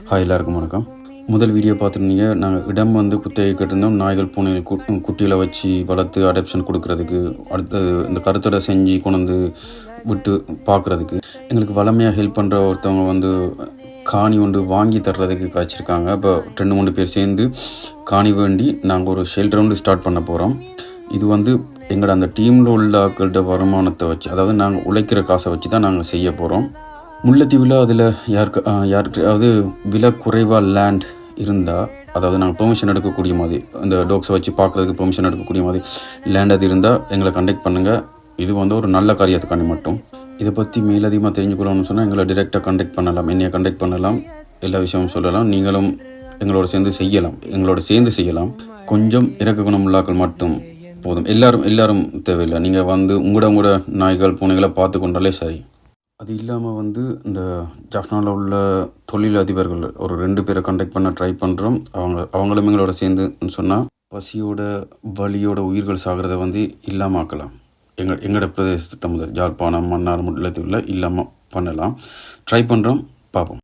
Hi, எல்லாருக்கும் வணக்கம். முதல் வீடியோ பார்த்துருந்தீங்க. நாங்கள் இடம் வந்து குத்தகை கேட்டிருந்தோம். நாய்கள் பூனைகள் குட்டியில் வச்சு வளர்த்து அடாப்ஷன் கொடுக்கறதுக்கு, அடுத்து இந்த கருத்தடை செஞ்சு கொண்டு விட்டு பார்க்குறதுக்கு. எங்களுக்கு வளமையாக ஹெல்ப் பண்ணுற ஒருத்தவங்க வந்து காணி ஒன்று வாங்கி தர்றதுக்கு காய்ச்சிருக்காங்க. இப்போ 2-3 பேர் சேர்ந்து காணி வேண்டி நாங்கள் ஒரு ஷெல்டர் வந்து ஸ்டார்ட் பண்ண போகிறோம். இது வந்து எங்களோட அந்த டீமில் உள்ள ஆட்கள்கிட்ட வருமானத்தை வச்சு, அதாவது நாங்கள் உழைக்கிற காசை வச்சு தான் நாங்கள் செய்ய போகிறோம். முல்லைத்தீவில் அதில் யாருக்காவது விலை குறைவாக லேண்ட் இருந்தால், அதாவது நாங்கள் பெர்மிஷன் எடுக்கக்கூடிய மாதிரி, இந்த டாக்ஸை வச்சு பார்க்குறதுக்கு பெர்மிஷன் எடுக்கக்கூடிய மாதிரி லேண்ட் அது இருந்தால் எங்களை கண்டெக்ட் பண்ணுங்கள். இது வந்து ஒரு நல்ல காரியத்துக்காண்டி மட்டும். இதை பற்றி மேலதிகமாக தெரிஞ்சுக்கணும்னு சொன்னால் எங்களை டிரெக்டாக கண்டெக்ட் பண்ணலாம், என்னையை கண்டெக்ட் பண்ணலாம், எல்லா விஷயமும் சொல்லலாம். நீங்களும் எங்களோட சேர்ந்து செய்யலாம். கொஞ்சம் இறக்க குணமுள்ளாக்கள் மட்டும் போதும். எல்லாரும் தேவையில்லை. நீங்கள் வந்து உங்களோட நாய்கள் பூனைகளை பார்த்து கொண்டாலே சரி. அது இல்லாமல் வந்து இந்த ஜாஃப்னாவில் உள்ள தொழில் அதிபர்கள் ஒரு 2 பேரை கண்டெக்ட் பண்ண ட்ரை பண்ணுறோம். அவங்களும் எங்களோட சேர்ந்துன்னு சொன்னால் பசியோட வலியோட உயிர்கள் சாகிறத வந்து இல்லாமல் ஆக்கலாம். எங்களோட பிரதேசத்திட்ட முதல் யாழ்ப்பாணம், மன்னார், முல்லைத்தீவில் இல்லாமல் பண்ணலாம். ட்ரை பண்ணுறோம், பார்ப்போம்.